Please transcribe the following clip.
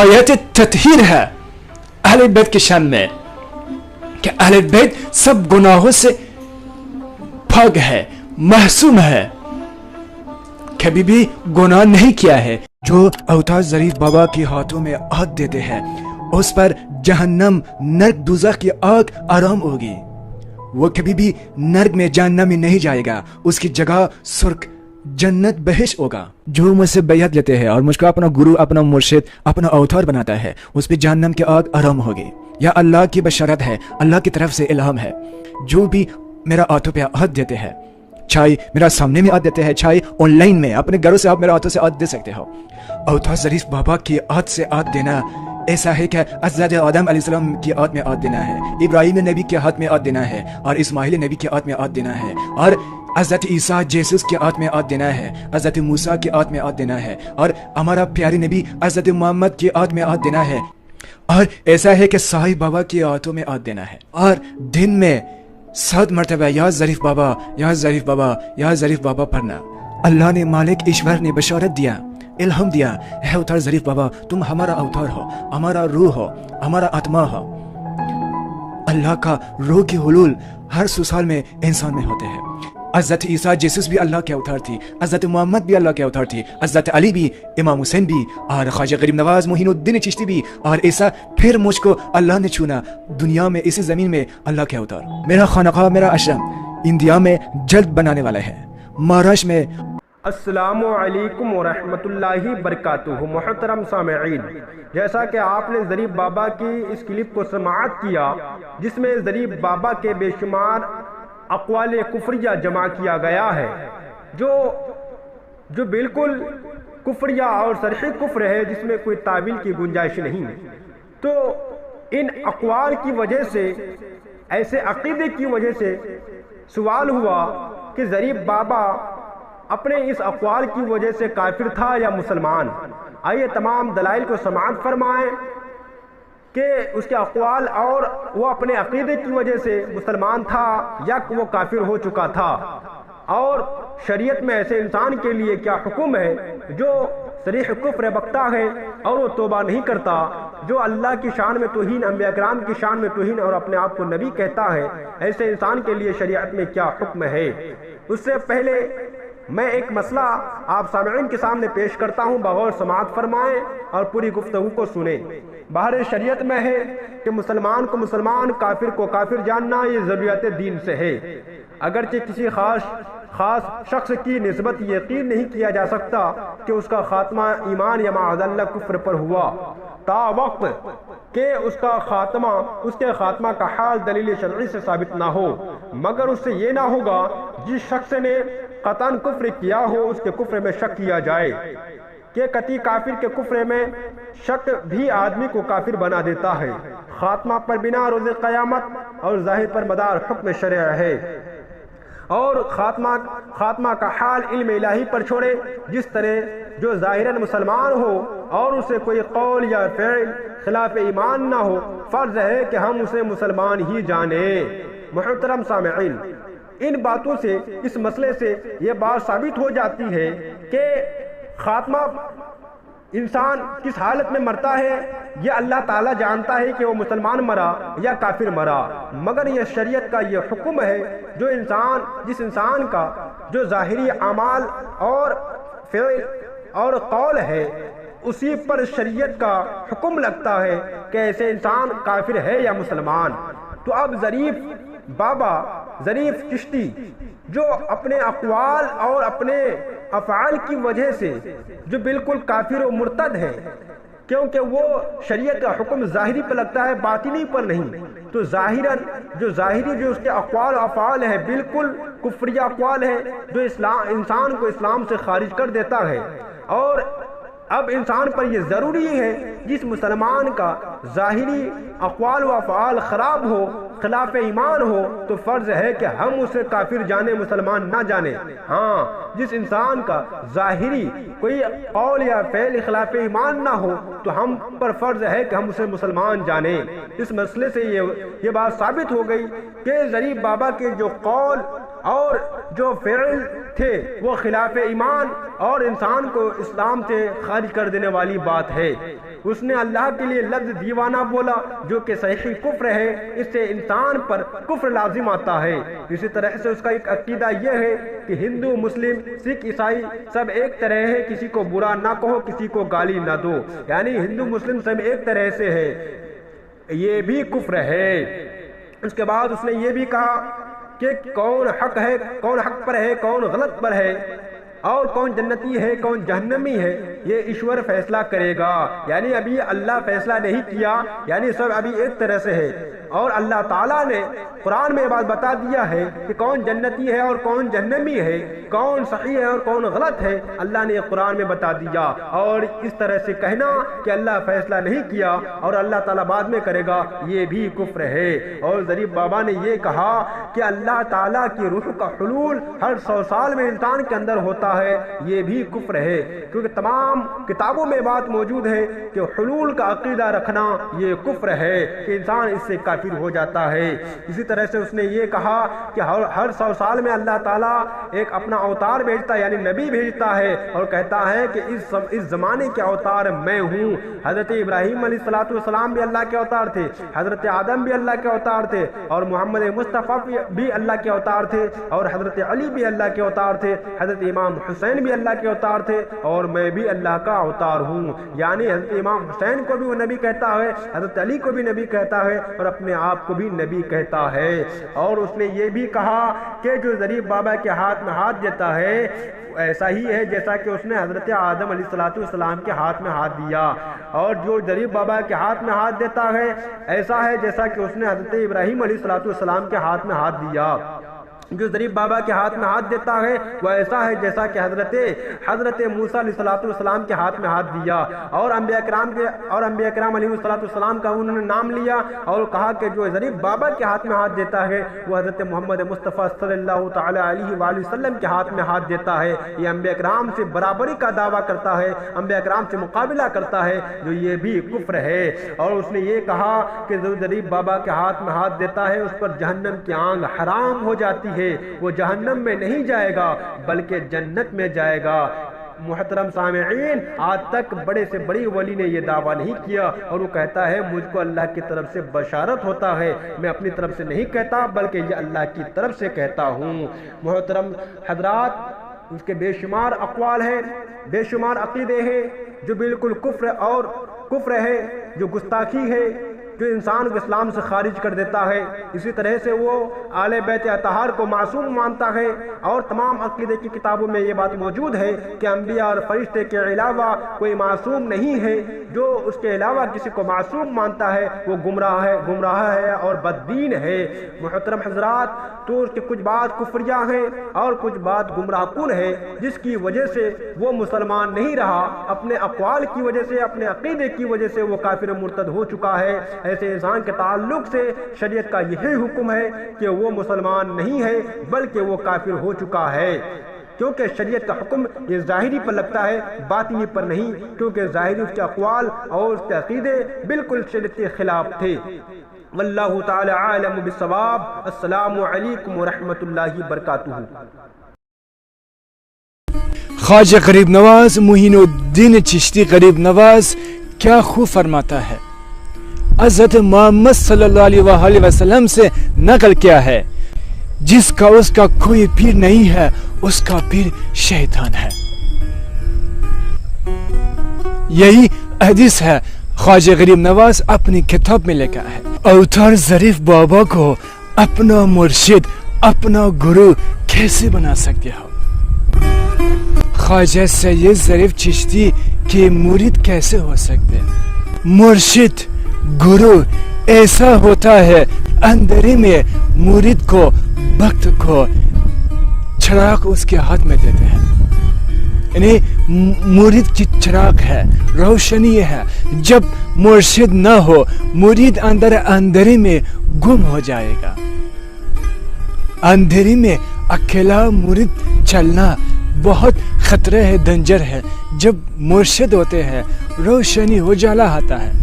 आयत तत्हीर है अहले बैत की शान में कि अहले बैत सब गुनाहों से पाक है, मासूम है, कभी भी गुनाह नहीं किया है। जो अवतार ज़रीफ बाबा के हाथों में आग देते हैं उस पर जहन्नम नर्क दुज़ख की आग आराम होगी, वो कभी भी नर्क में जहन्नम में नहीं जाएगा, उसकी जगह सुर्ख जन्नत बहिश होगा। जो मुझसे बैयत लेते हैं और मुझको अपना गुरु, अपना मुर्शिद, अपना अवतार बनाता है, उस पर जहन्नम की आग आराम होगी। या अल्लाह की बशरत है, अल्लाह की तरफ से इल्हाम है। जो भी मेरा हाथों पे हाथ देते हैं, चाहे मेरा सामने में हाथ देते हैं, चाहे ऑनलाइन में, अपने घरों से आप मेरे हाथों से हाथ दे सकते हो। अवतार ज़रीफ बाबा की हाथ से हाथ देना ऐसा है कि हज़रत आदम अलैहिस्सलाम के हाथ में हाथ देना है, इब्राहिम नबी के हाथ में हाथ देना है, और इस्माइल नबी के हाथ में हाथ देना है, और हज़रत ईसा जेसस के हाथ में हाथ देना है, हज़रत मूसा के हाथ में हाथ देना है, और हमारा प्यारे नबी हज़रत मोहम्मद के हाथ में हाथ देना है। और ऐसा है कि साहिब बाबा के हाथों में हाथ देना है, और दिन में 7 मरतबा या ज़रीफ बाबा, या ज़रीफ बाबा, या ज़रीफ बाबा पढ़ना। अल्लाह ने, मालिक ईश्वर ने बशारत दिया, इल्हम दिया, है अवतार ज़रीफ बाबा तुम हमारा अवतार हो, हमारा रूह हो, हमारा आत्मा हो। अल्लाह का रूह की हुलूल हर सुसाल में इंसान में होते हैं। हज़रत ईसा जेसस भी अल्लाह के अवतार थी, हज़रत मोहम्मद भी अल्लाह के अवतार थी, हज़रत अली भी, इमाम हुसैन भी, और ख्वाजा गरीब नवाज मोहिनुद्दीन चिश्ती भी। और ऐसा फिर मुझको अल्लाह ने चुना दुनिया में, इसी ज़मीन में अल्लाह के अवतार। मेरा खानक़ाह, मेरा आश्रम इंडिया में जल्द बनाने वाला है, महाराष्ट्र में। अस्सलामु अलैकुम वरहमतुल्लाहि बरकातुहू। मोहतरम सामईन, जैसा कि आपने ज़रीफ बाबा की इस क्लिप को समाअत किया जिसमें ज़रीफ बाबा के बेशुमार अक़वाल कुफ्रिया जमा किया गया है, जो बिल्कुल कुफ्रिया और सरही कुफ्र है, जिसमें कोई तावील की गुंजाइश नहीं। तो इन अक़वाल की वजह से, ऐसे अक़ीदे की वजह से सवाल हुआ कि ज़रीफ बाबा अपने इस अक़वाल की वजह से काफिर था या मुसलमान। आइए तमाम दलाइल को समाअत फरमाएं कि उसके अक़वाल और वो अपने अक़ीदे की वजह से मुसलमान था या वो काफिर हो चुका था, और शरीयत में ऐसे इंसान के लिए क्या हुक्म है जो सरीह कुफ्र बकता है और वो तौबा नहीं करता, जो अल्लाह की शान में तौहीन, अंबिया किराम की शान में तौहीन और अपने आप को नबी कहता है, ऐसे इंसान के लिए शरीयत में क्या हुक्म है। उससे पहले मैं एक मसला आप सामईन के सामने पेश करता हूँ, बगौर समाअत फरमाएं और पूरी गुफ्तगू को सुने। बाहर शरीयत में है कि मुसलमान को मुसलमान, काफिर को काफिर जानना ये ज़रूरियत दीन से है। अगरचे किसी खास शख्स की निस्बत यकीन नहीं किया जा सकता कि उसका खात्मा ईमान या माअज़ल्लाह कुफ्र पर हुआ, ता वक्त कि उसके खात्मा का हाल दलील शरई से साबित ना हो, मगर उससे ये ना होगा जिस शख्स ने कतन कुफ्र किया हो उसके कुफ्र में शक किया जाए, कि कती काफिर के कुफ्र में शक भी आदमी को काफिर बना देता है। खात्मा पर बिना रोज़ क़यामत और ज़ाहिर पर मदार हुक्म शरअ है, और खात्मा का हाल इल्म इलाही पर छोड़े। जिस तरह जो ज़ाहिरन मुसलमान हो और उसे कोई कौल या फ़िल खिलाफ ईमान ना हो, फ़र्ज़ है कि हम उसे मुसलमान ही जाने। मुहतरम सामईन, इन बातों से, इस मसले से ये बात साबित हो जाती है कि खात्मा इंसान किस हालत में मरता है ये अल्लाह ताला जानता है कि वो मुसलमान मरा या काफिर मरा, मगर ये शरीयत का ये हुक्म है जिस इंसान का जो ज़ाहिरी अमाल और फ़िल और कौल है उसी पर शरीयत का हुक्म लगता है कि ऐसे इंसान काफिर है या मुसलमान। तो अब ज़रीफ चिश्ती जो अपने अक़वाल और अपने अफ़आल की वजह से जो बिल्कुल काफिर और मुर्तद है, क्योंकि वो शरीयत का हुक्म ज़ाहिरी पर लगता है, बातिनी पर नहीं। तो ज़ाहिरी जो उसके अक़वाल और अफ़आल है बिल्कुल कुफ्रिया अक़वाल है, जो इंसान को इस्लाम से खारिज कर देता है। और अब इंसान पर यह ज़रूरी है जिस मुसलमान का ज़ाहिरी अक़वाल व अफ़आल ख़राब हो, खिलाफ ईमान हो, तो फ़र्ज़ है कि हम उसे काफिर जाने, मुसलमान ना जाने। हाँ, जिस इंसान का ज़ाहिरी कोई कौल या फ़ेल खिलाफ ईमान ना हो तो हम पर फ़र्ज़ है कि हम उसे मुसलमान जाने। इस मसले से ये बात साबित हो गई कि ज़रीफ बाबा के जो कौल और जो फ़ेल थे वो खिलाफ ईमान और इंसान को इस्लाम से खारिज कर देने वाली बात है। اس نے اللہ کے لیے لفظ دیوانہ بولا جو کہ صحیح کفر ہے، اس سے انسان پر کفر لازم آتا ہے۔ اسی طرح سے اس کا ایک عقیدہ یہ ہے کہ ہندو، مسلم، سکھ، عیسائی سب ایک طرح ہے، کسی کو برا نہ کہو، کسی کو گالی نہ دو، یعنی ہندو مسلم سب ایک طرح سے ہے، یہ بھی کفر ہے۔ اس کے بعد اس نے یہ بھی کہا کہ کون حق ہے، کون حق پر ہے، کون غلط پر ہے، اور کون جنتی ہے کون جہنمی ہے، یہ ایشور فیصلہ کرے گا، یعنی ابھی اللہ فیصلہ نہیں کیا، یعنی سب ابھی ایک طرح سے ہے۔ اور اللہ تعالیٰ نے قرآن میں یہ بات بتا دیا ہے کہ کون جنتی ہے اور کون جہنمی ہے، کون صحیح ہے اور کون غلط ہے، اللہ نے یہ قرآن میں بتا دیا۔ اور اس طرح سے کہنا کہ اللہ فیصلہ نہیں کیا اور اللہ تعالیٰ بعد میں کرے گا، یہ بھی کفر ہے۔ اور ظریف بابا نے یہ کہا کہ اللہ تعالیٰ کی روح کا حلول ہر 100 سال میں انسان کے اندر ہوتا ہے، یہ بھی کفر ہے، کیونکہ تمام کتابوں میں بات موجود ہے کہ حلول کا عقیدہ رکھنا یہ کفر ہے کہ انسان اس سے کافر ہو جاتا ہے۔ اسی طرح سے اس نے یہ کہا کہ ہر 100 سال میں اللہ تعالیٰ ایک اپنا اوتار بھیجتا ہے، یعنی نبی بھیجتا ہے، اور کہتا ہے کہ اس زمانے کے اوتار میں ہوں۔ حضرت ابراہیم علیہ السلام بھی اللہ کے اوتار تھے، حضرت آدم بھی اللہ کے اوتار تھے، اور محمد مصطفیٰ بھی اللہ کے اوتار تھے، اور حضرت علی بھی اللہ کے اوتار تھے، حضرت امام حسین بھی اللہ کے اوتار تھے، اور میں بھی اللہ کا اوتار ہوں، یعنی حضرت امام حسین کو بھی وہ نبی کہتا ہے، حضرت علی کو بھی نبی کہتا ہے، اور اپنے آپ کو بھی نبی کہتا ہے۔ اور اس نے یہ بھی کہا کہ جو ظریف بابا کے ہاتھ میں ہاتھ دیتا ہے ایسا ہی ہے جیسا کہ اس نے حضرت آدم علیہ السلام کے ہاتھ میں ہاتھ دیا، اور جو ظریف بابا کے ہاتھ میں ہاتھ دیتا ہے ایسا ہے جیسا کہ اس نے حضرت ابراہیم علیہ السلام کے ہاتھ میں ہاتھ دیا۔ جو ظریف بابا کے ہاتھ میں ہاتھ دیتا ہے وہ ایسا ہے جیسا کہ حضرت موسیٰ علیہ السلام کے ہاتھ میں ہاتھ دیا، اور انبیاء کرام علیہ السلام کا انہوں نے نام لیا اور کہا کہ جو ظریف بابا کے ہاتھ میں ہاتھ دیتا ہے وہ حضرت محمد مصطفیٰ صلی اللہ تعالی علیہ وآلہ وسلم کے ہاتھ میں ہاتھ دیتا ہے۔ یہ انبیاء کرام سے برابری کا دعویٰ کرتا ہے، انبیاء کرام سے مقابلہ کرتا ہے، جو یہ بھی کفر ہے۔ اور اس نے یہ کہا کہ جو ظریف بابا کے ہاتھ میں ہاتھ دیتا ہے اس پر جہنم کی آگ حرام ہو جاتی ہے، وہ جہنم میں نہیں جائے گا بلکہ جنت میں جائے گا۔ محترم سامعین، آج تک بڑے سے بڑی ولی نے یہ دعویٰ نہیں کیا، اور وہ کہتا ہے مجھ کو اللہ کی طرف سے بشارت ہوتا ہے، میں اپنی طرف سے نہیں کہتا بلکہ یہ اللہ کی طرف سے کہتا ہوں۔ محترم حضرات، اس کے بے شمار اقوال ہیں، بے شمار عقیدے ہیں جو بالکل کفر ہے، جو گستاخی ہے، جو انسان کو اسلام سے خارج کر دیتا ہے۔ اسی طرح سے وہ آل بیت اطہار کو معصوم مانتا ہے، اور تمام عقیدے کی کتابوں میں یہ بات موجود ہے کہ انبیاء اور فرشتے کے علاوہ کوئی معصوم نہیں ہے، جو اس کے علاوہ کسی کو معصوم مانتا ہے وہ گمراہ ہے اور بددین ہے۔ محترم حضرات، تو اس کے کچھ بات کفریہ ہیں اور کچھ بات گمراہ کن ہے، جس کی وجہ سے وہ مسلمان نہیں رہا، اپنے اقوال کی وجہ سے، اپنے عقیدے کی وجہ سے وہ کافر و مرتد ہو چکا ہے۔ ایسے انسان کے تعلق سے شریعت کا یہی حکم ہے کہ وہ مسلمان نہیں ہے بلکہ وہ کافر ہو چکا ہے، کیونکہ شریعت کا حکم یہ ظاہری پر لگتا ہے، باطنی پر نہیں، کیونکہ ظاہری اس کے اقوال اور اس کے عقیدے بالکل شریعت کے خلاف تھے۔ واللہ تعالی عالم بالصواب۔ السلام علیکم ورحمۃ اللہ وبرکاتہ۔ خواجہ غریب نواز معین الدین چشتی غریب نواز کیا خوب فرماتا ہے، حضرت محمد صلی اللہ علیہ وآلہ وسلم سے نقل کیا ہے، جس کا اس کا کوئی پیر نہیں ہے اس کا پیر شیطان ہے۔ یہی حدیث ہے خواجہ غریب نواز اپنی کتاب میں لکھا ہے۔ اوتار ظریف بابا کو اپنا مرشد، اپنا گرو کیسے بنا سکتے ہو؟ خواجہ سید ظریف چشتی کے مرید کیسے ہو سکتے؟ مرشد، گرو ایسا ہوتا ہے اندھیرے میں مرید کو، بخت کو چراغ اس کے ہاتھ میں دیتے ہیں، یعنی مرید کی چراغ ہے، روشنی ہے۔ جب مرشد نہ ہو مرید اندھیرے میں گم ہو جائے گا۔ اندھیرے میں اکیلا مرید چلنا بہت خطرہ ہے، ڈینجر ہے۔ جب مرشد ہوتے ہیں روشنی اجالا آتا ہے۔